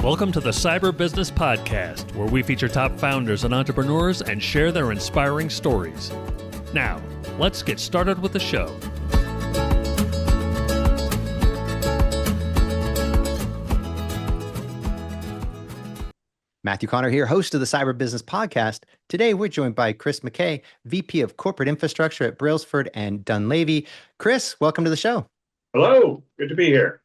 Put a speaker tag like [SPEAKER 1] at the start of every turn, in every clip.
[SPEAKER 1] Welcome to the Cyber Business Podcast, where we feature top founders and entrepreneurs and share their inspiring stories. Now, let's get started with the show.
[SPEAKER 2] Matthew Connor here, host of the Cyber Business Podcast. Today, we're joined by Chris McCay, VP of Corporate Infrastructure at Brailsford and Dunlavey. Chris, welcome to the show.
[SPEAKER 3] Hello, good to be here.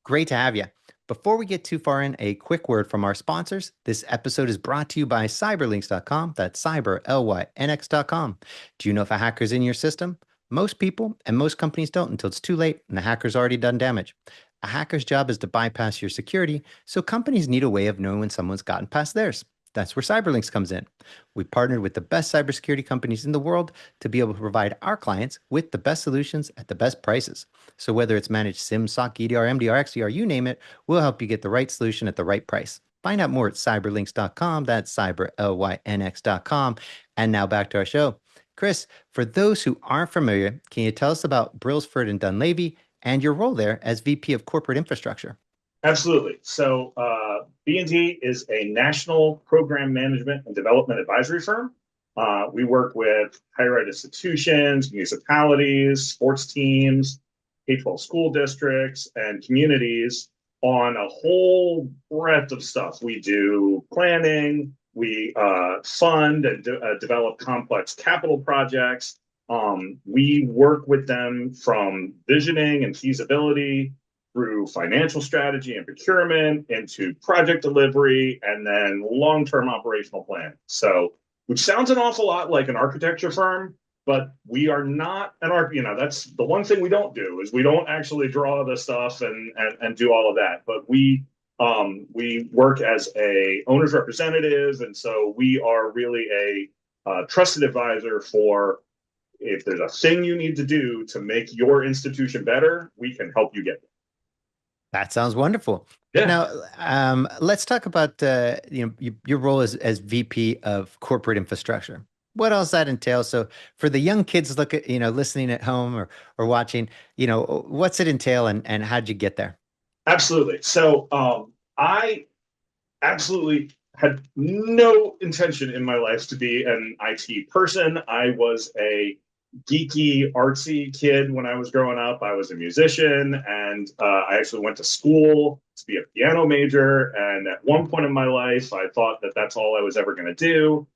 [SPEAKER 2] Great to have you. Before we get too far in, a quick word from our sponsors. This episode is brought to you by cyberlinks.com. That's cyber, L-Y-N-X.com. Do you know if a hacker's in your system? Most people and most companies don't until it's too late and the hacker's already done damage. A hacker's job is to bypass your security, so companies need a way of knowing when someone's gotten past theirs. That's where Cyberlinks comes in. We partnered with the best cybersecurity companies in the world to be able to provide our clients with the best solutions at the best prices. So whether it's managed SIM, SOC, EDR, MDR, XDR, you name it, we'll help you get the right solution at the right price. Find out more at cyberlinks.com. That's cyber, L-Y-N-X.com. And now back to our show. Chris, for those who aren't familiar, can you tell us about Brailsford and Dunlavey and your role there as VP of Corporate Infrastructure?
[SPEAKER 3] Absolutely. So B&D is a national program management and development advisory firm. We work with higher ed institutions, municipalities, sports teams, K-12 school districts, and communities on a whole breadth of stuff. We do planning, we fund and develop complex capital projects. We work with them from visioning and feasibility through financial strategy and procurement into project delivery and then long-term operational planning. So, which sounds an awful lot like an architecture firm, but we are not an that's the one thing we don't do is we don't actually draw the stuff and do all of that. But we work as a owner's representative, and so we are really a trusted advisor for if there's a thing you need to do to make your institution better, we can help you get there.
[SPEAKER 2] That sounds wonderful.
[SPEAKER 3] Yeah.
[SPEAKER 2] Now, let's talk about your role as VP of Corporate Infrastructure. What else that entails? So, for the young kids listening at home or watching, what's it entail and how'd you get there?
[SPEAKER 3] Absolutely. So, I absolutely had no intention in my life to be an IT person. I was a geeky, artsy kid when I was growing up. I was a musician, and I actually went to school to be a piano major. And at one point in my life, I thought that that's all I was ever going to do.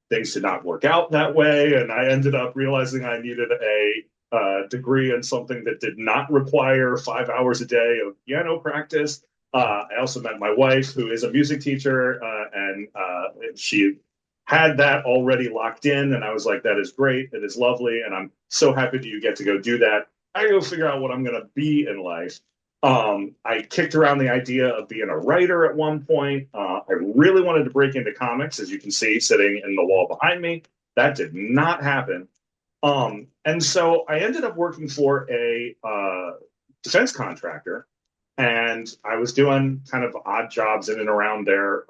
[SPEAKER 3] Things did not work out that way, and I ended up realizing I needed a degree in something that did not require 5 hours a day of piano practice. I also met my wife, who is a music teacher, and she had that already locked in, and I was like, that is great, it is lovely, and I'm so happy that you get to go do that. I go figure out what I'm going to be in life. I kicked around the idea of being a writer at one point. I really wanted to break into comics, as you can see sitting in the wall behind me. That did not happen. And so I ended up working for a defense contractor, and I was doing kind of odd jobs in and around their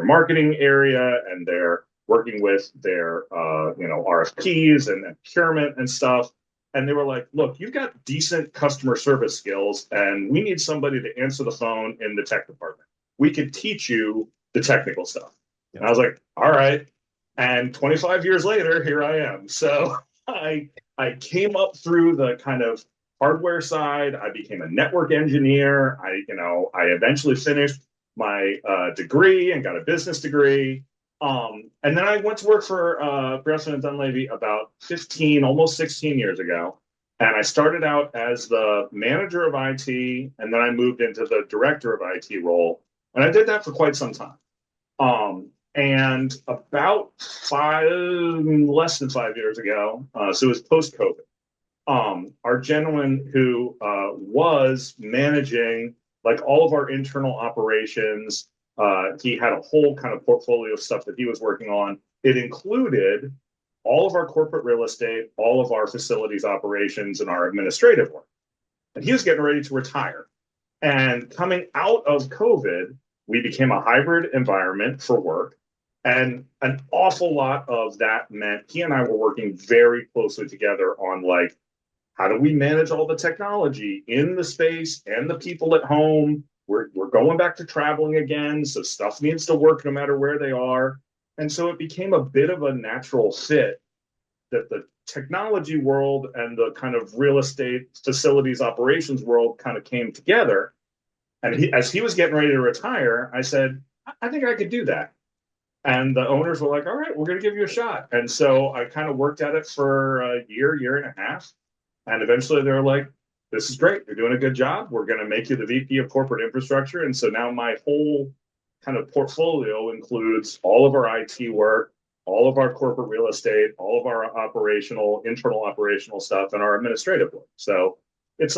[SPEAKER 3] marketing area, and they're working with their, RFPs and procurement and stuff. And they were like, look, you've got decent customer service skills, and we need somebody to answer the phone in the tech department. We could teach you the technical stuff. And I was like, all right. And 25 years later, here I am. So I came up through the kind of hardware side. I became a network engineer. I eventually finished my degree and got a business degree. And then I went to work for Brailsford and Dunlavey about 15, almost 16 years ago. And I started out as the manager of IT, and then I moved into the director of IT role. And I did that for quite some time. And about less than 5 years ago, so it was post-COVID, our gentleman who was managing like all of our internal operations, he had a whole kind of portfolio of stuff that he was working on. It included all of our corporate real estate, all of our facilities operations, and our administrative work. And he was getting ready to retire. And coming out of COVID, we became a hybrid environment for work. And an awful lot of that meant he and I were working very closely together on like, how do we manage all the technology in the space and the people at home? we're going back to traveling again, so stuff needs to work no matter where they are. And so it became a bit of a natural fit that the technology world and the kind of real estate facilities operations world kind of came together. And as he was getting ready to retire, I said, I think I could do that. And the owners were like, all right, we're going to give you a shot. And so I kind of worked at it for a year and a half. And eventually they're like, this is great. You're doing a good job. We're going to make you the VP of corporate infrastructure. And so now my whole kind of portfolio includes all of our IT work, all of our corporate real estate, all of our internal operational stuff, and our administrative work. So it's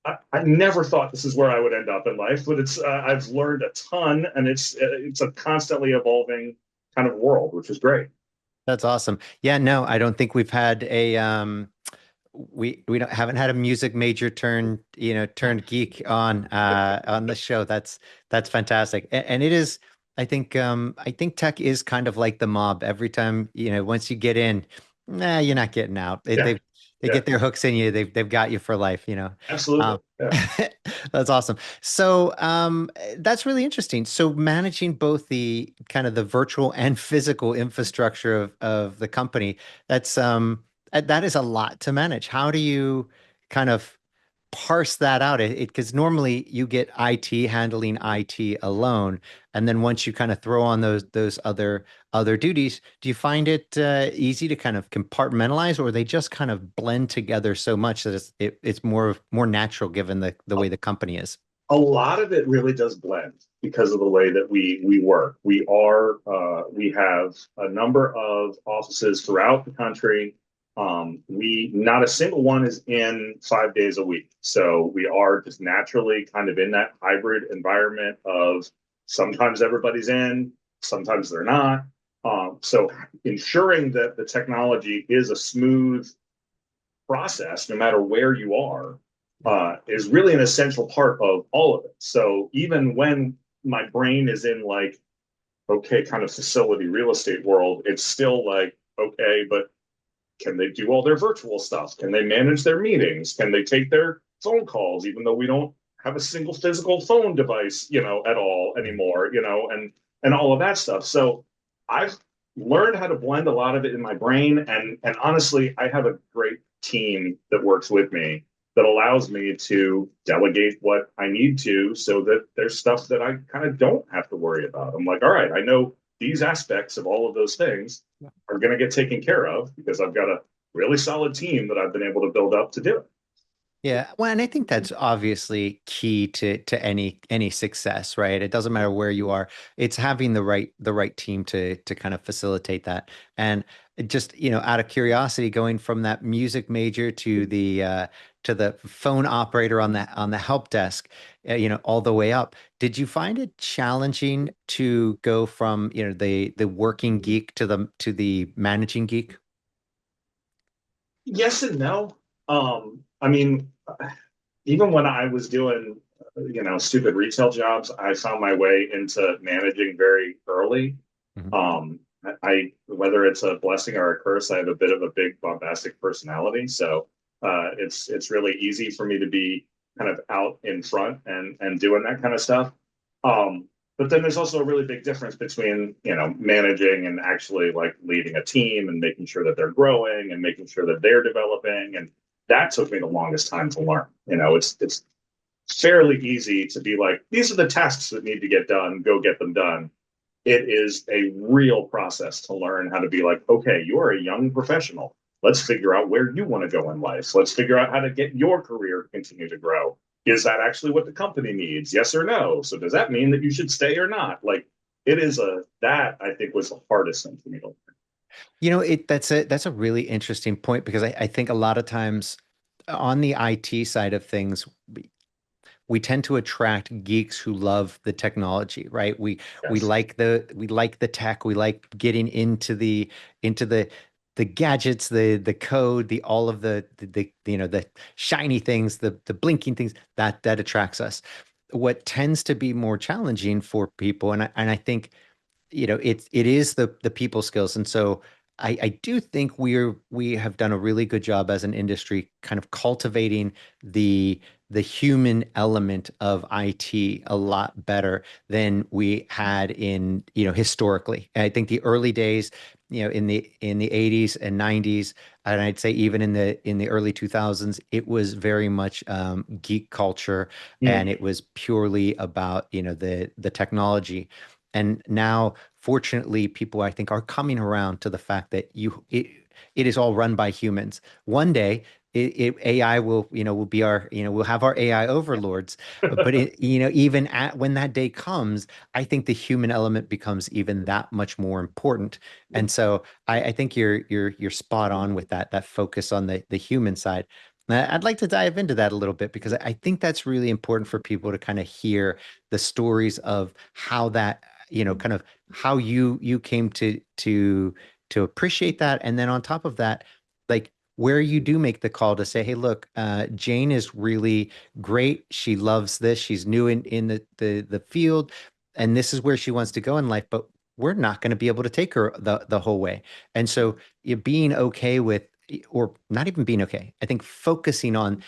[SPEAKER 3] I never thought this is where I would end up in life, but I've learned a ton, and it's a constantly evolving kind of world, which is great.
[SPEAKER 2] That's awesome. Yeah, no, I don't think we've had a we don't haven't had a music major turned geek on the show. That's fantastic. And it is I think tech is kind of like the mob. Every time, once you get in, nah, you're not getting out.
[SPEAKER 3] Yeah,
[SPEAKER 2] They
[SPEAKER 3] yeah,
[SPEAKER 2] get their hooks in you. They've got you for life.
[SPEAKER 3] absolutely.
[SPEAKER 2] Um,
[SPEAKER 3] Yeah.
[SPEAKER 2] that's awesome. So that's really interesting. So managing both the kind of the virtual and physical infrastructure of the company, that is a lot to manage. How do you kind of parse that out? Because normally you get IT handling IT alone, and then once you kind of throw on those other duties, do you find it easy to kind of compartmentalize, or they just kind of blend together so much that it's more natural given the way the company is?
[SPEAKER 3] A lot of it really does blend because of the way that we work. We have a number of offices throughout the country. We not a single one is in 5 days a week, so we are just naturally kind of in that hybrid environment of sometimes everybody's in, sometimes they're not. So ensuring that the technology is a smooth process, no matter where you are, is really an essential part of all of it. So even when my brain is in like, okay, kind of facility real estate world, it's still like, okay, but can they do all their virtual stuff? Can they manage their meetings? Can they take their phone calls, even though we don't have a single physical phone device, at all anymore, and all of that stuff. So I've learned how to blend a lot of it in my brain. And honestly, I have a great team that works with me that allows me to delegate what I need to so that there's stuff that I kind of don't have to worry about. I'm like, all right, I know these aspects of all of those things are going to get taken care of because I've got a really solid team that I've been able to build up to do it.
[SPEAKER 2] Yeah, well, and I think that's obviously key to any success, right? It doesn't matter where you are. It's having the right team to kind of facilitate that. And just, out of curiosity, going from that music major to the phone operator on the help desk, all the way up. Did you find it challenging to go from, the working geek to the managing geek?
[SPEAKER 3] Yes and no. I mean, even when I was doing, stupid retail jobs, I found my way into managing very early.
[SPEAKER 2] Mhm.
[SPEAKER 3] I whether it's a blessing or a curse, I have a bit of a big bombastic personality, so it's really easy for me to be kind of out in front and doing that kind of stuff. But then there's also a really big difference between managing and actually like leading a team and making sure that they're growing and making sure that they're developing, and that took me the longest time to learn. It's fairly easy to be like, these are the tasks that need to get done, go get them done. It is a real process to learn how to be like, okay, you're a young professional. Let's figure out where you want to go in life. Let's figure out how to get your career to continue to grow. Is that actually what the company needs? Yes or no? So does that mean that you should stay or not? Like it is that I think was the hardest thing for me to learn.
[SPEAKER 2] That's a really interesting point because I think a lot of times on the IT side of things, we tend to attract geeks who love the technology, right? We
[SPEAKER 3] Yes.
[SPEAKER 2] like the tech, we like getting into the gadgets, the code, the all of the shiny things, the blinking things that attracts us. What tends to be more challenging for people, and I think it is the people skills. And so I do think we have done a really good job as an industry kind of cultivating the human element of IT a lot better than we had in, historically. And I think the early days, in the 80s and 90s, and I'd say even in the early 2000s, it was very much geek culture, and
[SPEAKER 3] Mm.
[SPEAKER 2] it was purely about, the technology. And now, fortunately, people I think are coming around to the fact that it is all run by humans. One day, AI will be our, we'll have our AI overlords. But even when that day comes, I think the human element becomes even that much more important. And so I think you're spot on with that focus on the human side. I'd like to dive into that a little bit because I think that's really important for people to kind of hear the stories of how that, kind of how you came to appreciate that. And then on top of that, like where you do make the call to say, hey, look, Jane is really great. She loves this. She's new in the field, and this is where she wants to go in life, but we're not going to be able to take her the whole way. And so being okay with, or not even being okay, I think focusing on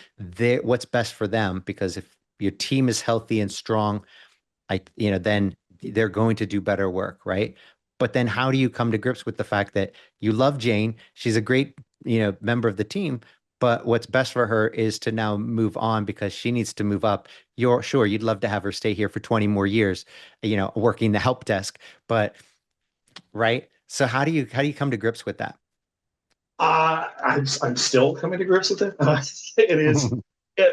[SPEAKER 2] what's best for them, because if your team is healthy and strong, then they're going to do better work, right? But then how do you come to grips with the fact that you love Jane? She's a great, member of the team, but what's best for her is to now move on because she needs to move up. You're sure you'd love to have her stay here for 20 more years, working the help desk, but right? So how do you come to grips with that?
[SPEAKER 3] I'm still coming to grips with it. It is,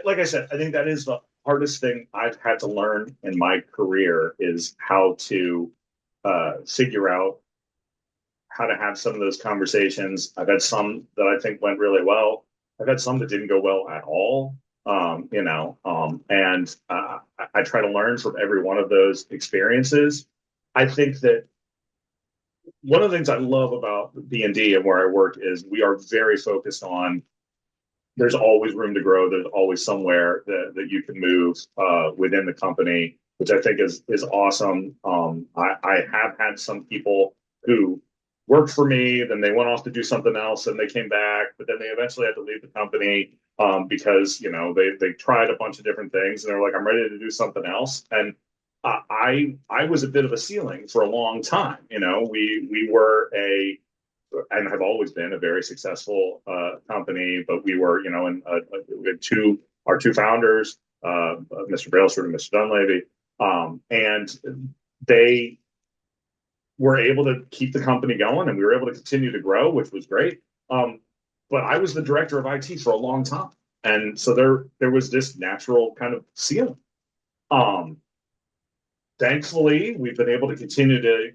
[SPEAKER 3] like I said, I think that is the hardest thing I've had to learn in my career is how to figure out how to have some of those conversations. I've had some that I think went really well. I've had some that didn't go well at all. And I try to learn from every one of those experiences. I think that one of the things I love about B&D and where I work is we are very focused on there's always room to grow. There's always somewhere that you can move within the company, which I think is awesome. I have had some people who worked for me, then they went off to do something else, and they came back, but then they eventually had to leave the company because they tried a bunch of different things, and they're like, I'm ready to do something else. And I was a bit of a ceiling for a long time. We were and have always been a very successful company. But we were, we had our two founders, Mr. Brailsford and Mr. Dunlavey, and they were able to keep the company going, and we were able to continue to grow, which was great. But I was the director of IT for a long time, and so there was this natural kind of ceiling. Um, Thankfully, we've been able to continue to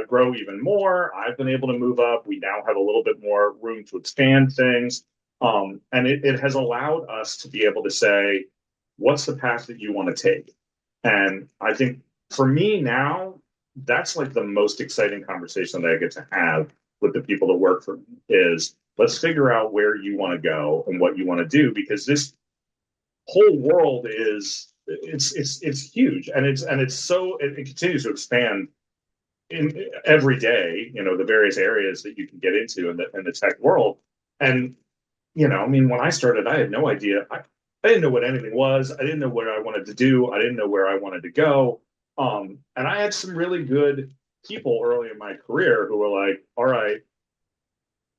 [SPEAKER 3] grow even more. I've been able to move up. We now have a little bit more room to expand things. And it has allowed us to be able to say, what's the path that you want to take? And I think for me now, that's like the most exciting conversation that I get to have with the people that work for me is let's figure out where you want to go and what you want to do, because this whole world is it's huge, and it continues to expand in every day. The various areas that you can get into in the tech world. And I mean, when I started, I had no idea. I didn't know what anything was. I didn't know what I wanted to do. I didn't know where I wanted to go. And I had some really good people early in my career who were like, all right,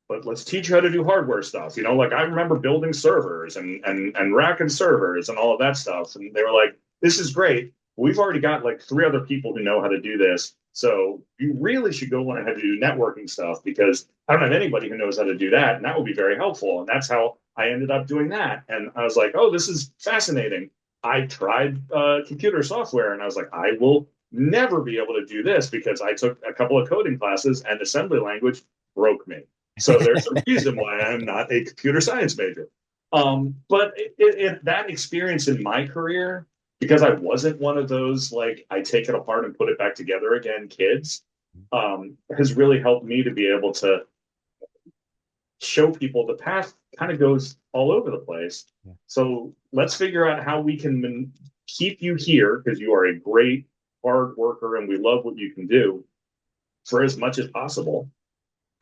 [SPEAKER 3] but let's teach you how to do hardware stuff. Like I remember building servers and racking servers and all of that stuff. And they were like, this is great. We've already got like three other people who know how to do this. So you really should go learn how to do networking stuff, because I don't have anybody who knows how to do that. And that would be very helpful. And that's how I ended up doing that. And I was like, oh, this is fascinating. I tried computer software, and I was like, I will never be able to do this because I took a couple of coding classes and assembly language broke me. So there's a reason why I'm not a computer science major. But that experience in my career, because I wasn't one of those, like, I take it apart and put it back together again kids, has really helped me to be able to show people the path kind of goes all over the place. Yeah. So let's figure out how we can keep you here, because you are a great hard worker and we love what you can do, for as much as possible.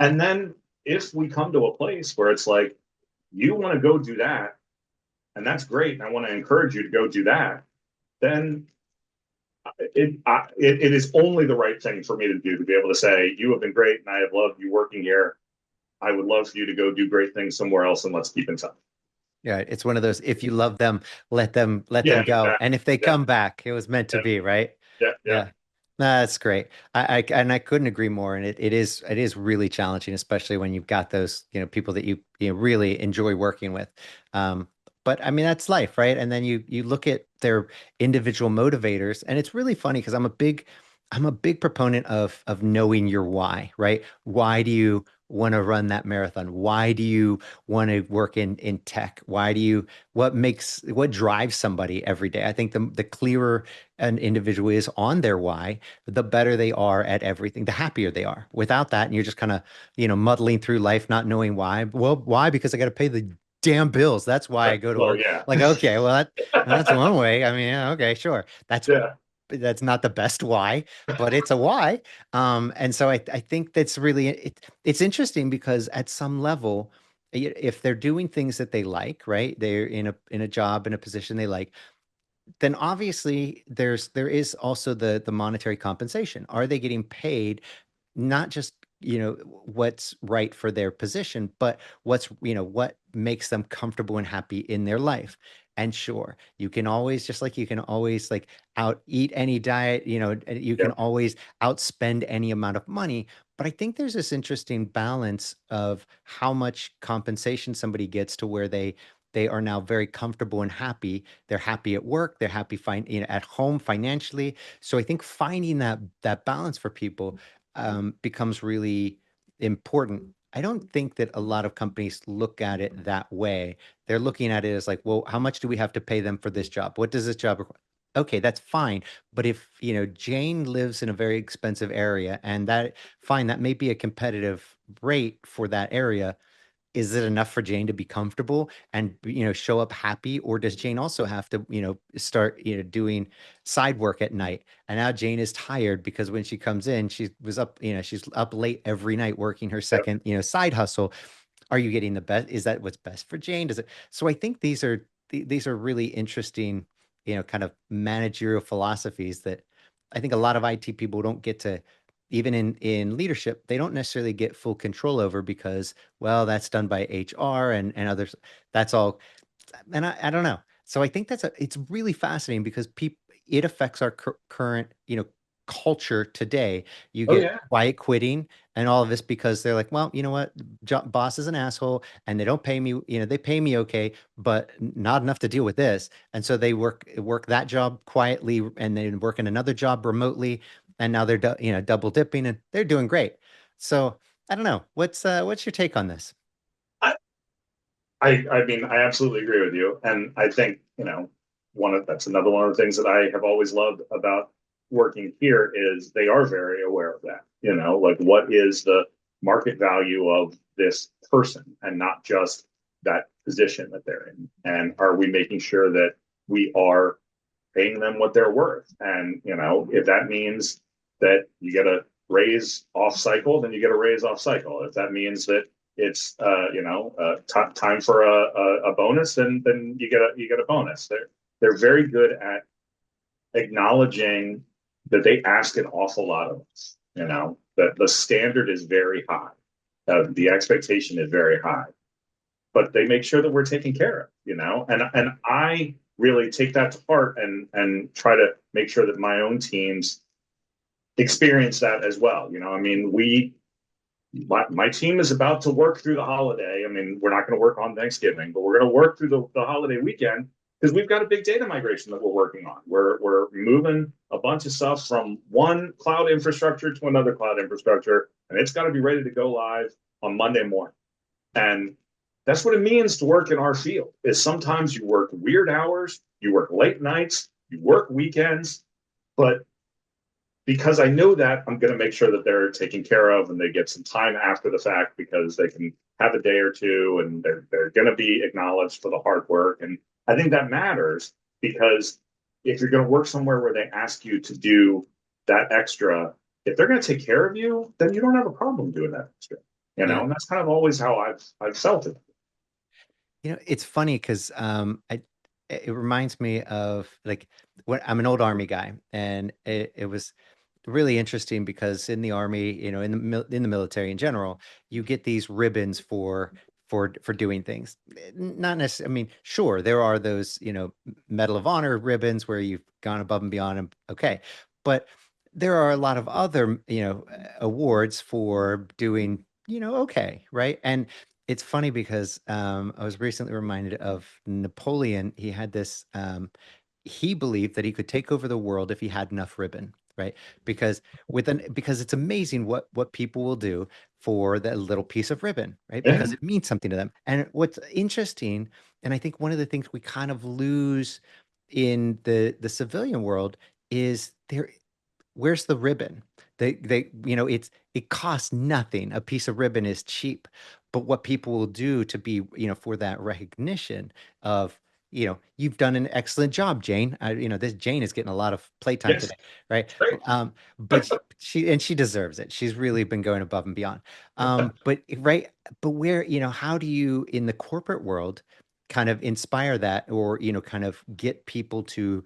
[SPEAKER 3] And then if we come to a place where it's like, you want to go do that, and that's great, and I want to encourage you to go do that, then it is only the right thing for me to do, to be able to say, you have been great, and I have loved you working here. I would love for you to go do great things somewhere else, and let's keep in touch.
[SPEAKER 2] Yeah, it's one of those, if you love them, let them
[SPEAKER 3] Yeah,
[SPEAKER 2] go.
[SPEAKER 3] exactly.
[SPEAKER 2] And if they
[SPEAKER 3] Yeah,
[SPEAKER 2] come back, it was meant to
[SPEAKER 3] yeah,
[SPEAKER 2] be, right?
[SPEAKER 3] yeah, yeah,
[SPEAKER 2] Yeah. No, that's great. I couldn't agree more. And it is really challenging, especially when you've got those, people that you really enjoy working with. Um, but I mean, that's life, right? And then you look at their individual motivators, and it's really funny because I'm a big proponent of knowing your why, right? Why do you want to run that marathon? Why do you want to work in tech? What drives somebody every day? I think the clearer an individual is on their why, the better they are at everything, the happier they are. Without that, and you're just kind of, muddling through life, not knowing why. Well, why? Because I got to pay the damn bills. That's why I
[SPEAKER 3] right.
[SPEAKER 2] go to
[SPEAKER 3] Well,
[SPEAKER 2] work.
[SPEAKER 3] yeah,
[SPEAKER 2] Like, okay, well, that's one way. I mean, yeah, okay, sure.
[SPEAKER 3] yeah,
[SPEAKER 2] That's not the best why, but it's a why. And so I think that's really it's interesting because at some level, if they're doing things that they like, right? They're in a job, in a position they like, then obviously there is also the monetary compensation. Are they getting paid not just what's right for their position, but what makes them comfortable and happy in their life? And sure, you can always, just like you can always like out eat any diet, and you can
[SPEAKER 3] yep,
[SPEAKER 2] always outspend any amount of money. But I think there's this interesting balance of how much compensation somebody gets to where they are now very comfortable and happy. They're happy at work. They're happy at home financially. So I think finding that balance for people becomes really important. I don't think that a lot of companies look at it that way. They're looking at it as like, well, how much do we have to pay them for this job? What does this job require? Okay, that's fine. But if, Jane lives in a very expensive area, and that may be a competitive rate for that area, is it enough for Jane to be comfortable and show up happy, or does Jane also have to start doing side work at night? And now Jane is tired because when she comes in, she's up late every night working her
[SPEAKER 3] yep.
[SPEAKER 2] second side hustle. Are you getting the best? Is that what's best for Jane? Does it? So I think these are really interesting, kind of managerial philosophies that I think a lot of IT people don't get to, even in leadership, they don't necessarily get full control over because, well, that's done by HR and others. That's all, and I don't know. So I think it's really fascinating because it affects our current, culture today. You
[SPEAKER 3] Oh
[SPEAKER 2] get
[SPEAKER 3] yeah,
[SPEAKER 2] quiet quitting and all of this because they're like, well, you know what, boss is an asshole and they don't pay me, they pay me okay, but not enough to deal with this. And so they work that job quietly and then work in another job remotely, and now they're double dipping and they're doing great. So I don't know. What's your take on this?
[SPEAKER 3] I, I mean, I absolutely agree with you, and I think that's another one of the things that I have always loved about working here is they are very aware of that. Like what is the market value of this person, and not just that position that they're in, and are we making sure that we are paying them what they're worth? And if that means that you get a raise off cycle, then you get a raise off cycle. If that means that it's time for a bonus, then you get a bonus. They're very good at acknowledging that they ask an awful lot of us. That the standard is very high, the expectation is very high, but they make sure that we're taken care of. And I really take that to heart and try to make sure that my own teams experience that as well. I mean, my team is about to work through the holiday. I mean, we're not going to work on Thanksgiving, but we're going to work through the holiday weekend because we've got a big data migration that we're working on. We're moving a bunch of stuff from one cloud infrastructure to another cloud infrastructure, and it's got to be ready to go live on Monday morning. And that's what it means to work in our field. Is sometimes you work weird hours, you work late nights, you work weekends, but because I know that, I'm going to make sure that they're taken care of and they get some time after the fact because they can have a day or two and they're going to be acknowledged for the hard work. And I think that matters because if you're going to work somewhere where they ask you to do that extra, if they're going to take care of you, then you don't have a problem doing that extra.
[SPEAKER 2] Yeah.
[SPEAKER 3] And that's kind of always how I've felt it.
[SPEAKER 2] It's funny because it reminds me of like when I'm an old army guy, and it was really interesting because in the army, in the military in general, you get these ribbons for doing things. Not necessarily, I mean, sure, there are those, Medal of Honor ribbons where you've gone above and beyond, and okay, but there are a lot of other, awards for doing, okay, right? And it's funny because I was recently reminded of Napoleon. He had this. He believed that he could take over the world if he had enough ribbon, right? Because it's amazing what people will do for that little piece of ribbon, right?
[SPEAKER 3] Yeah,
[SPEAKER 2] Because it means something to them. And what's interesting, and I think one of the things we kind of lose in the civilian world is where's the ribbon? It costs nothing. A piece of ribbon is cheap. But what people will do to be, for that recognition of, you've done an excellent job, Jane. This Jane is getting a lot of playtime
[SPEAKER 3] yes,
[SPEAKER 2] today, right?
[SPEAKER 3] great.
[SPEAKER 2] But she deserves it. She's really been going above and beyond. But right, but where, how do you in the corporate world kind of inspire that, or, kind of get people to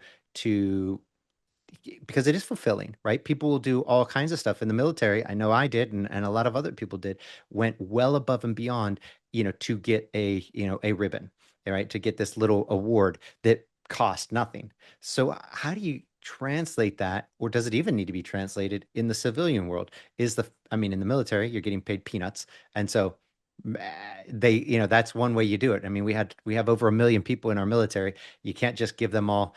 [SPEAKER 2] because it is fulfilling, right? People will do all kinds of stuff in the military. I know I did, and a lot of other people did, went well above and beyond, to get a ribbon, right? To get this little award that cost nothing. So how do you translate that, or does it even need to be translated in the civilian world? I mean, in the military, you're getting paid peanuts. And so that's one way you do it. I mean, we have over 1 million people in our military. You can't just give them all,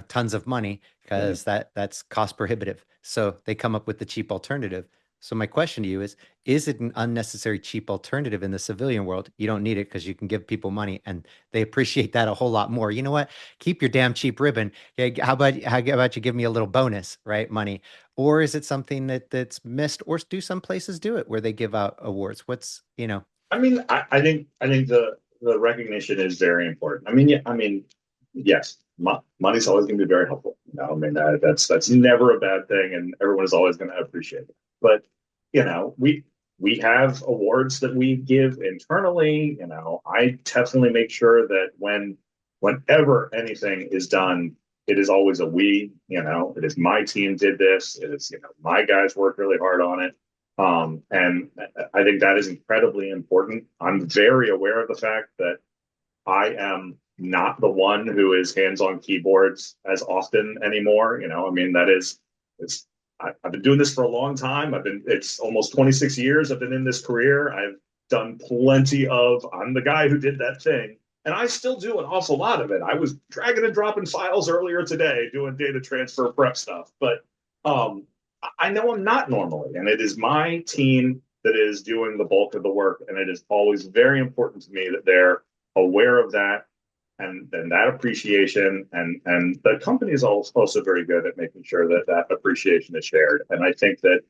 [SPEAKER 2] tons of money
[SPEAKER 3] Yeah.
[SPEAKER 2] because that's cost prohibitive. So they come up with the cheap alternative. So my question to you is it an unnecessary cheap alternative in the civilian world? You don't need it because you can give people money and they appreciate that a whole lot more. You know what? Keep your damn cheap ribbon. Yeah, how about you give me a little bonus, right? Money. Or is it something that's missed, or do some places do it where they give out awards?
[SPEAKER 3] I mean, I think the recognition is very important. I mean, yes, money's always going to be very helpful. I mean that's never a bad thing, and everyone is always going to appreciate it. But we have awards that we give internally. I definitely make sure that whenever anything is done, it is always a we. It is my team did this. It is my guys worked really hard on it. And I think that is incredibly important. I'm very aware of the fact that I am not the one who is hands on keyboards as often anymore. I mean, it's, I've been doing this for a long time. It's almost 26 years I've been in this career. I've done plenty I'm the guy who did that thing. And I still do an awful lot of it. I was dragging and dropping files earlier today doing data transfer prep stuff. But um, I know I'm not normally, and it is my team that is doing the bulk of the work. And it is always very important to me that they're aware of that and then that appreciation and the company is also very good at making sure that that appreciation is shared. And I think that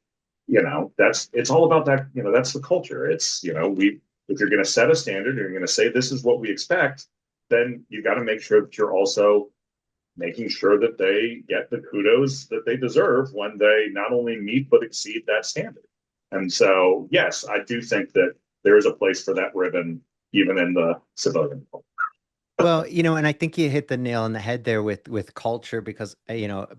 [SPEAKER 3] it's all about that. That's the culture. It's we if you're going to set a standard, you're going to say this is what we expect, then you got to make sure that you're also making sure that they get the kudos that they deserve when they not only meet but exceed that standard. And so, yes, I do think that there is a place for that ribbon even in the civilian world.
[SPEAKER 2] Well, and I think you hit the nail on the head there with culture because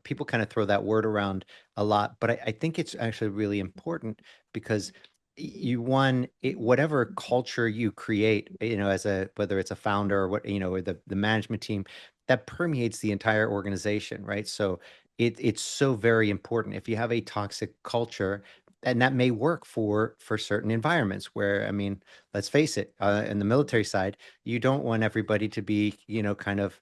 [SPEAKER 2] people kind of throw that word around a lot, but I think it's actually really important because whatever culture you create, as whether it's a founder or or the management team, that permeates the entire organization, right? So it's so very important. If you have a toxic culture, and that may work for certain environments where, I mean, let's face it, in the military side, you don't want everybody to be, kind of,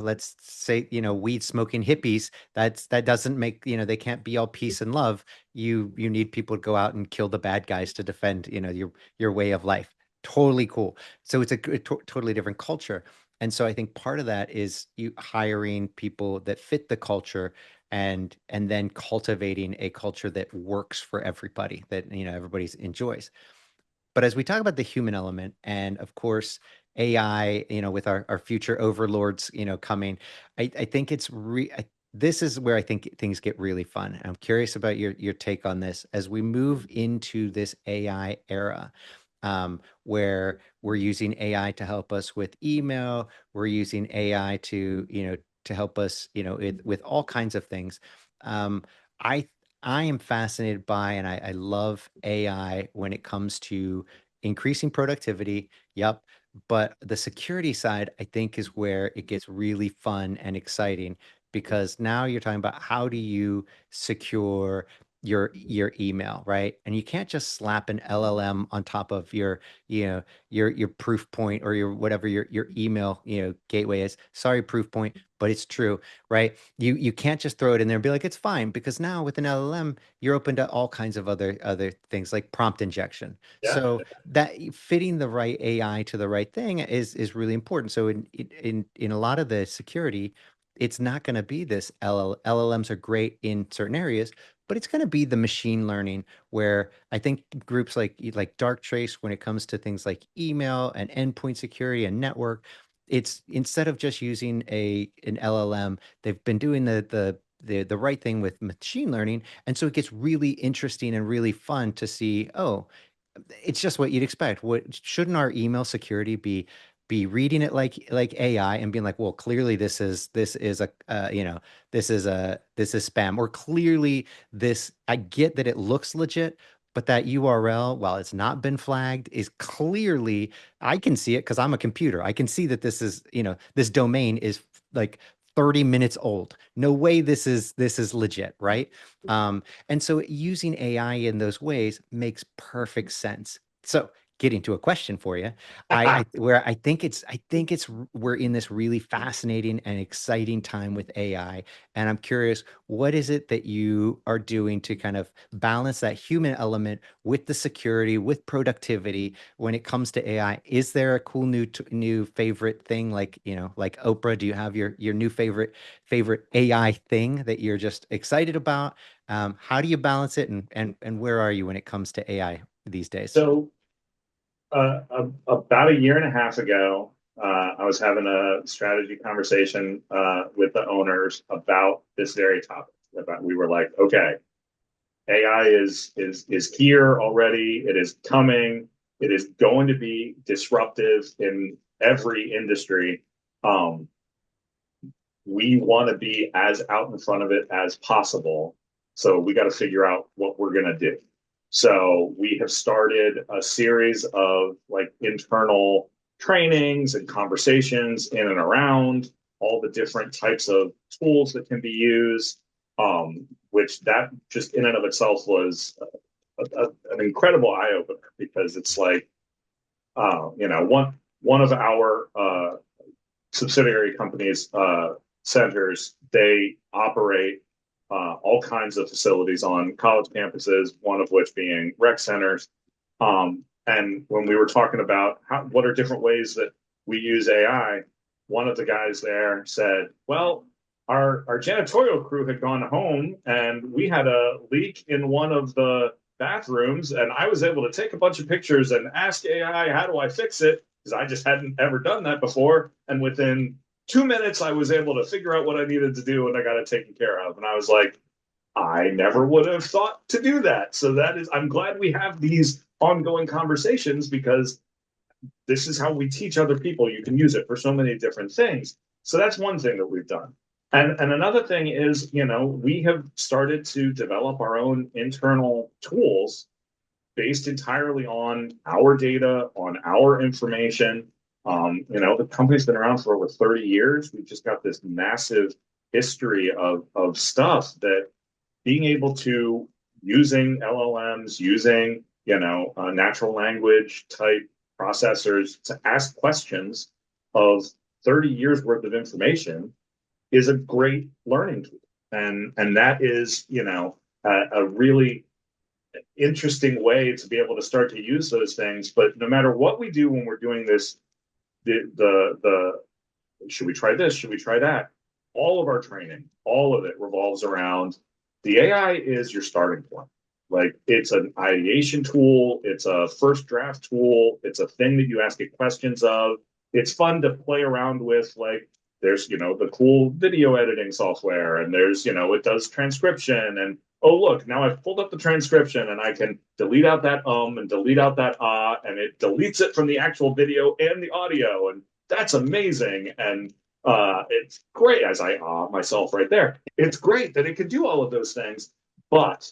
[SPEAKER 2] let's say, weed smoking hippies. That doesn't make, they can't be all peace and love. You need people to go out and kill the bad guys to defend, your way of life. Totally cool. So it's a totally different culture. And so I think part of that is you hiring people that fit the culture and then cultivating a culture that works for everybody, that everybody enjoys. But as we talk about the human element, and of course AI, with our future overlords, coming, I think this is where I think things get really fun. I'm curious about your take on this as we move into this AI era, where we're using AI to help us with email, we're using AI to, to help us, with all kinds of things. Um, I I am fascinated by and I love AI when it comes to increasing productivity. Yep. But the security side, I think, is where it gets really fun and exciting because now you're talking about how do you secure your email, right? And you can't just slap an LLM on top of your proof point or your whatever your email, gateway is. Sorry, proof point, but it's true, right? You can't just throw it in there and be like, it's fine, because now with an LLM, you're open to all kinds of other things like prompt injection.
[SPEAKER 3] Yeah.
[SPEAKER 2] So that fitting the right AI to the right thing is really important. So in a lot of the security, it's not going to be this LLMs are great in certain areas, but it's going to be the machine learning where I think groups like Darktrace, when it comes to things like email and endpoint security and network, it's instead of just using an LLM, they've been doing the right thing with machine learning, and so it gets really interesting and really fun to see. Oh, it's just what you'd expect. What shouldn't our email security be reading it like AI and being like, well, clearly this is a this is spam, or clearly this I get that it looks legit, but that URL, while it's not been flagged, is clearly I can see it because I'm a computer. I can see that this domain is like 30 minutes old. No way this is legit, right? And so using AI in those ways makes perfect sense. So getting to a question for you, where I think it's we're in this really fascinating and exciting time with AI. And I'm curious, what is it that you are doing to kind of balance that human element with the security, with productivity when it comes to AI? Is there a cool new favorite thing like Oprah? Do you have your new favorite AI thing that you're just excited about? How do you balance it, and where are you when it comes to AI these days?
[SPEAKER 3] So about a year and a half ago, I was having a strategy conversation with the owners about this very topic. We were like, okay, AI is here already. It is coming. It is going to be disruptive in every industry. Um, we want to be as out in front of it as possible. So we got to figure out what we're going to do. So we have started a series of like internal trainings and conversations in and around all the different types of tools that can be used, which that just in and of itself was an incredible eye opener because it's like, one of our subsidiary companies, centers, they operate all kinds of facilities on college campuses, one of which being rec centers. And when we were talking about what are different ways that we use AI, one of the guys there said, well, our janitorial crew had gone home and we had a leak in one of the bathrooms. And I was able to take a bunch of pictures and ask AI, how do I fix it? Because I just hadn't ever done that before. And within 2 minutes, I was able to figure out what I needed to do and I got it taken care of. And I was like, I never would have thought to do that. So I'm glad we have these ongoing conversations because this is how we teach other people. You can use it for so many different things. So that's one thing that we've done. And another thing is, we have started to develop our own internal tools based entirely on our data, on our information. The company's been around for over 30 years. We've just got this massive history of stuff that being able to using LLMs, using, natural language type processors to ask questions of 30 years worth of information is a great learning tool. And that is, a really interesting way to be able to start to use those things. But no matter what we do when we're doing this, the should we try this? Should we try that? All of our training, all of it revolves around the AI is your starting point. Like it's an ideation tool, it's a first draft tool, it's a thing that you ask it questions of. It's fun to play around with, like there's, the cool video editing software, and there's, it does transcription. And oh, look, now I've pulled up the transcription and I can delete out that and delete out that and it deletes it from the actual video and the audio. And that's amazing. And it's great, as I myself right there. It's great that it can do all of those things, but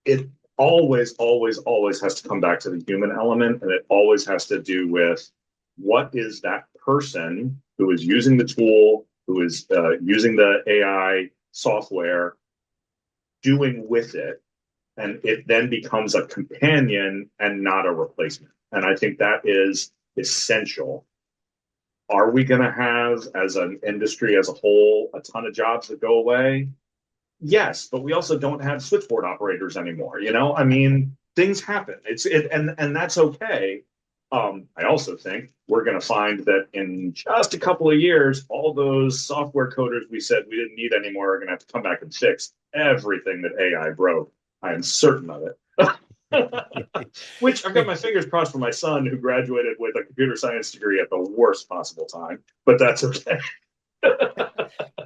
[SPEAKER 3] it always, always, always has to come back to the human element, and it always has to do with what is that person who is using the tool, who is using the AI software, doing with it, and it then becomes a companion and not a replacement. And I think that is essential. Are we going to have, as an industry as a whole, a ton of jobs that go away? Yes, but we also don't have switchboard operators anymore. I mean, things happen. And that's okay. I also think we're going to find that in just a couple of years, all those software coders we said we didn't need anymore are going to have to come back and fix everything that AI broke. I am certain of it. Which I've got my fingers crossed for my son, who graduated with a computer science degree at the worst possible time, but that's okay.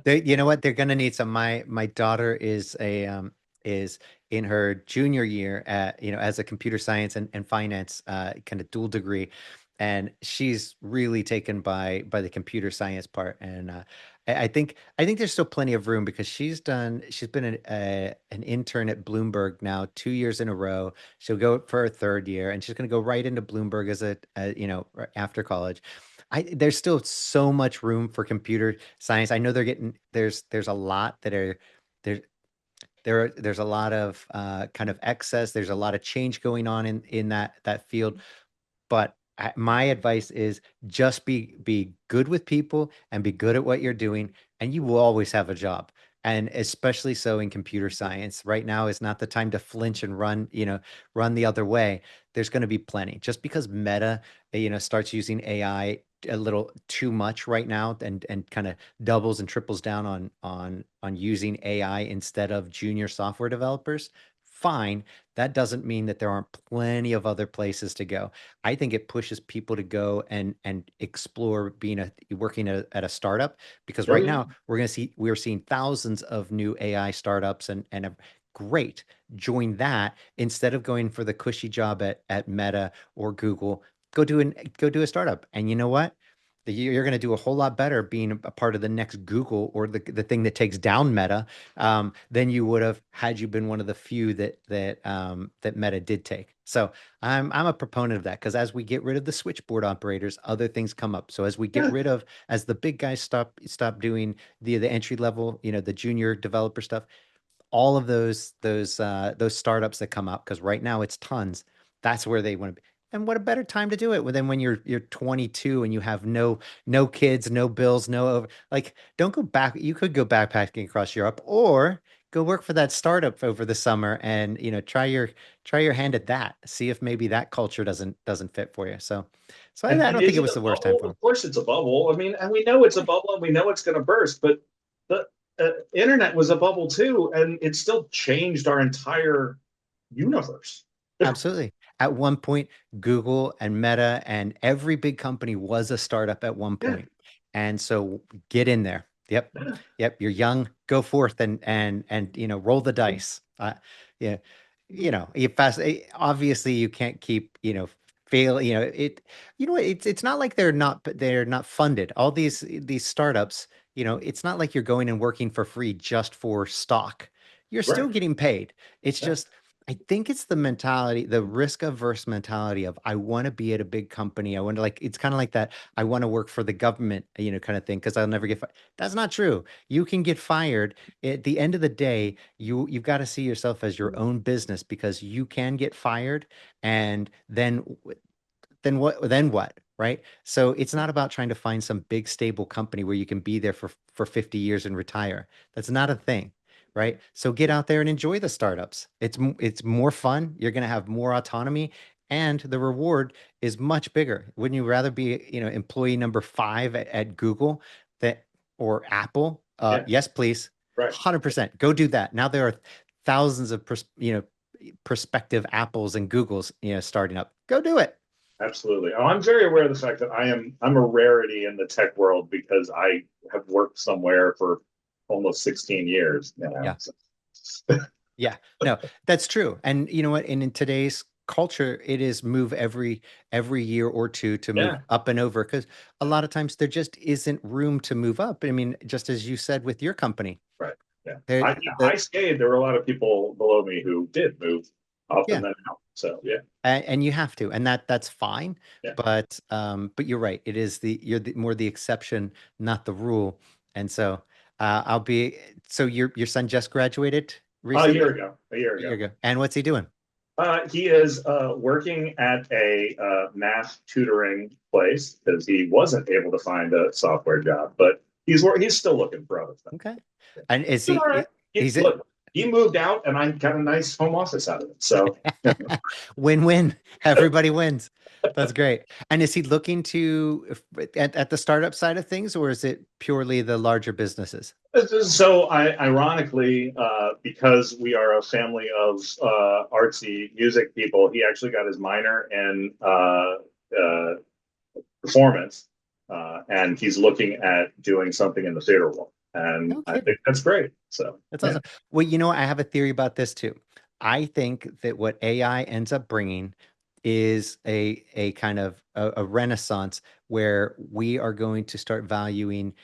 [SPEAKER 2] You know what? They're going to need some. My daughter is in her junior year at, as a computer science and finance kind of dual degree, and she's really taken by the computer science part. And I think there's still plenty of room, because she's been an intern at Bloomberg now 2 years in a row. She'll go for her third year, and she's going to go right into Bloomberg as after college. There's still so much room for computer science. I know there's a lot that are there. There's a lot of kind of excess. There's a lot of change going on in that field. But my advice is just be good with people and be good at what you're doing, and you will always have a job. And especially so in computer science. Right now is not the time to flinch and run the other way. There's going to be plenty. Just because Meta, starts using AI a little too much right now, and kind of doubles and triples down on using AI instead of junior software developers, fine. That doesn't mean that there aren't plenty of other places to go. I think it pushes people to go and explore working at a startup, because
[SPEAKER 3] Oh,
[SPEAKER 2] right
[SPEAKER 3] yeah.
[SPEAKER 2] now we're seeing thousands of new AI startups, and great. Join that instead of going for the cushy job at Meta or Google. Go do a startup. And you know what? You're going to do a whole lot better being a part of the next Google, or the thing that takes down Meta, than you would have had you been one of the few that Meta did take. So I'm a proponent of that, because as we get rid of the switchboard operators, other things come up. So
[SPEAKER 3] Yeah.
[SPEAKER 2] as the big guys stop doing the entry level, the junior developer stuff, all of those startups that come up, because right now it's tons. That's where they want to be. And what a better time to do it than when you're 22 and you have no kids, no bills, like, don't go back. You could go backpacking across Europe, or go work for that startup over the summer, and try your hand at that. See if maybe that culture doesn't fit for you. So I
[SPEAKER 3] And
[SPEAKER 2] don't think
[SPEAKER 3] is
[SPEAKER 2] it
[SPEAKER 3] it
[SPEAKER 2] was
[SPEAKER 3] a
[SPEAKER 2] the worst time
[SPEAKER 3] bubble?
[SPEAKER 2] for
[SPEAKER 3] Of
[SPEAKER 2] them.
[SPEAKER 3] course it's a bubble. I mean, and we know it's a bubble, and we know it's going to burst, but the internet was a bubble too, and it still changed our entire universe.
[SPEAKER 2] Absolutely. At one point, Google and Meta and every big company was a startup at one
[SPEAKER 3] Yeah.
[SPEAKER 2] point. And so get in there. Yep.
[SPEAKER 3] Yeah.
[SPEAKER 2] Yep. You're young. Go forth and roll the dice. Yeah. Obviously you can't keep, fail, it's not like they're not funded. All these startups, it's not like you're going and working for free just for stock. You're still
[SPEAKER 3] Right.
[SPEAKER 2] getting paid. It's
[SPEAKER 3] Yeah.
[SPEAKER 2] just, I think it's the mentality, the risk averse mentality of, I want to be at a big company. I want to, it's kind of like that. I want to work for the government, kind of thing, because I'll never get fired. That's not true. You can get fired. At the end of the day, you've got to see yourself as your own business, because you can get fired, and then what, right? So it's not about trying to find some big stable company where you can be there for 50 years and retire. That's not a thing, right? So get out there and enjoy the startups. It's more fun. You're going to have more autonomy, and the reward is much bigger. Wouldn't you rather be, employee number 5 at Google, that or Apple?
[SPEAKER 3] Yeah.
[SPEAKER 2] Yes, please.
[SPEAKER 3] Right.
[SPEAKER 2] 100%. Go do that. Now there are thousands of prospective Apples and Googles, starting up. Go do it.
[SPEAKER 3] Absolutely. Oh, I'm very aware of the fact that I'm a rarity in the tech world because I have worked somewhere for almost 16 years now.
[SPEAKER 2] Yeah.
[SPEAKER 3] So,
[SPEAKER 2] Yeah, no, that's true. And you know what? And in today's culture, it is move every year or two to move
[SPEAKER 3] yeah,
[SPEAKER 2] up and over because a lot of times there just isn't room to move up. I mean, just as you said with your company,
[SPEAKER 3] right. Yeah.
[SPEAKER 2] there
[SPEAKER 3] I
[SPEAKER 2] the
[SPEAKER 3] stayed. There were a lot of people below me who did move up
[SPEAKER 2] yeah,
[SPEAKER 3] and then out. So yeah.
[SPEAKER 2] and you have to, and that's fine.
[SPEAKER 3] Yeah.
[SPEAKER 2] But you're right. It is you're more the exception, not the rule. And so I'll be so your son just graduated
[SPEAKER 3] A year
[SPEAKER 2] recently,
[SPEAKER 3] ago. A year
[SPEAKER 2] a year
[SPEAKER 3] ago.
[SPEAKER 2] ago. And what's he doing?
[SPEAKER 3] He is working at a math tutoring place because he wasn't able to find a software job, but he's still looking for other stuff.
[SPEAKER 2] Okay. And is
[SPEAKER 3] All right.
[SPEAKER 2] he's it
[SPEAKER 3] Look, he moved out, and I got a nice home office out of it. So,
[SPEAKER 2] win-win. Everybody wins. That's great. And is he looking to at the startup side of things, or is it purely the larger businesses?
[SPEAKER 3] ironically, because we are a family of artsy music people, he actually got his minor in performance, and he's looking at doing something in the theater world. And
[SPEAKER 2] No
[SPEAKER 3] I
[SPEAKER 2] kidding.
[SPEAKER 3] think that's great. So,
[SPEAKER 2] That's
[SPEAKER 3] yeah.
[SPEAKER 2] awesome. Well, you know, I have a theory about this too. I think that what AI ends up bringing is a kind of a renaissance where we are going to start valuing,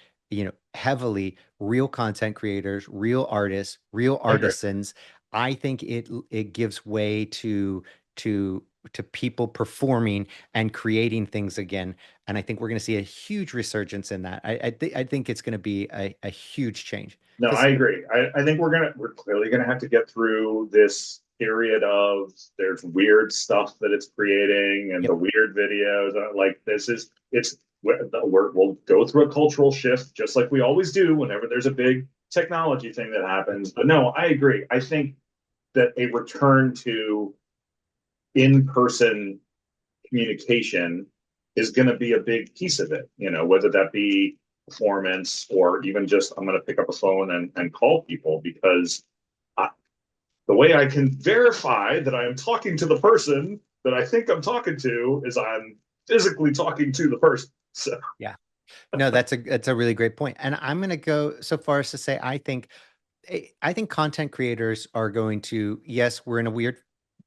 [SPEAKER 2] heavily real content creators, real artists, real
[SPEAKER 3] I agree.
[SPEAKER 2] artisans. I think it gives way to to people performing and creating things again. And I think we're going to see a huge resurgence in that. I think it's going to be a huge change.
[SPEAKER 3] No, I
[SPEAKER 2] Because
[SPEAKER 3] agree. I think we're clearly gonna have to get through this period of there's weird stuff that it's creating and the
[SPEAKER 2] yep,
[SPEAKER 3] weird videos. Like this is it's we'll go through a cultural shift just like we always do whenever there's a big technology thing that happens. But no, I agree. I think that a return to in-person communication is going to be a big piece of it, whether that be performance or even just I'm going to pick up a phone and call people because I, the way I can verify that I am talking to the person that I think I'm talking to is I'm physically talking to the person. So,
[SPEAKER 2] yeah. No, that's a really great point. And I'm going to go so far as to say I think content creators are going to, yes, we're in a weird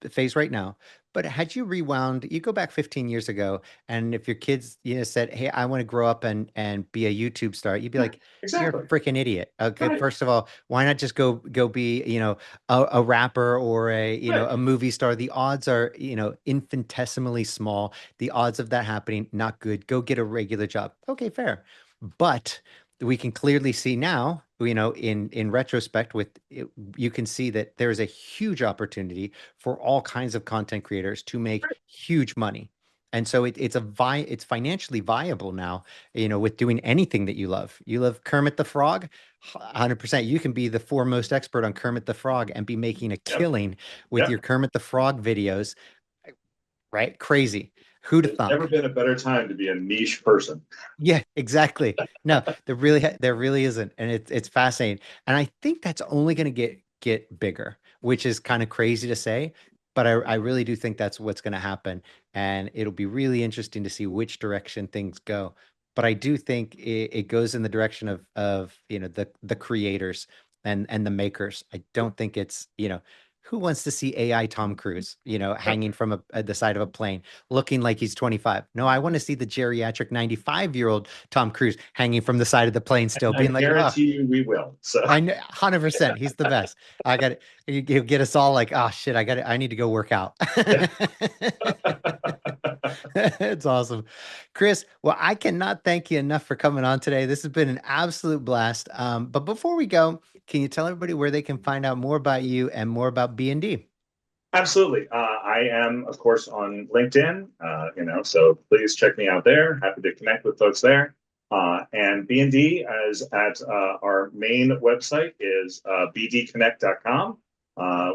[SPEAKER 2] phase right now, but had you rewound, you go back 15 years ago, and if your kids, said, "Hey, I want to grow up and be a YouTube star," you'd be
[SPEAKER 3] yeah,
[SPEAKER 2] like, "You're
[SPEAKER 3] exactly.
[SPEAKER 2] a freaking idiot." Okay,
[SPEAKER 3] Right.
[SPEAKER 2] first of all, why not just go be, a rapper or
[SPEAKER 3] Right.
[SPEAKER 2] a movie star? The odds are, infinitesimally small. The odds of that happening, not good. Go get a regular job. Okay, fair. But we can clearly see now, in retrospect, with it, you can see that there is a huge opportunity for all kinds of content creators to make huge money. And so it's financially viable now, with doing anything that you love. You love Kermit the Frog, 100%. You can be the foremost expert on Kermit the Frog and be making a
[SPEAKER 3] Yep.
[SPEAKER 2] killing with
[SPEAKER 3] Yep.
[SPEAKER 2] your Kermit the Frog videos, right? Crazy. Who'd have
[SPEAKER 3] There's never
[SPEAKER 2] thunk?
[SPEAKER 3] been a better time to be a niche person.
[SPEAKER 2] Yeah, exactly. No, there really isn't, and it's fascinating. And I think that's only going to get bigger, which is kind of crazy to say, but I really do think that's what's going to happen, and it'll be really interesting to see which direction things go. But I do think it goes in the direction of the creators and the makers. I don't think it's who wants to see AI Tom Cruise, hanging from the side of a plane, looking like he's 25. No, I want to see the geriatric 95-year-old Tom Cruise hanging from the side of the plane still,
[SPEAKER 3] I
[SPEAKER 2] being like, oh,
[SPEAKER 3] guarantee you we will. So,
[SPEAKER 2] I know 100%. He's the best. I got it. He'll get us all like, oh shit, I need to go work out.
[SPEAKER 3] yeah.
[SPEAKER 2] It's awesome. Chris, well, I cannot thank you enough for coming on today. This has been an absolute blast. But before we go, can you tell everybody where they can find out more about you and more about B&D?
[SPEAKER 3] Absolutely. I am, of course, on LinkedIn, so please check me out there. Happy to connect with folks there. And B&D as at our main website is bdconnect.com.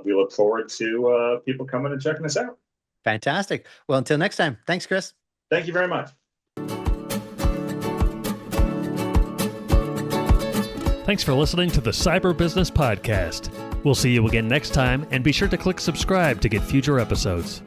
[SPEAKER 3] We look forward to people coming and checking us out.
[SPEAKER 2] Fantastic. Well, until next time, thanks, Chris.
[SPEAKER 3] Thank you very much.
[SPEAKER 1] Thanks for listening to the Cyber Business Podcast. We'll see you again next time, and be sure to click subscribe to get future episodes.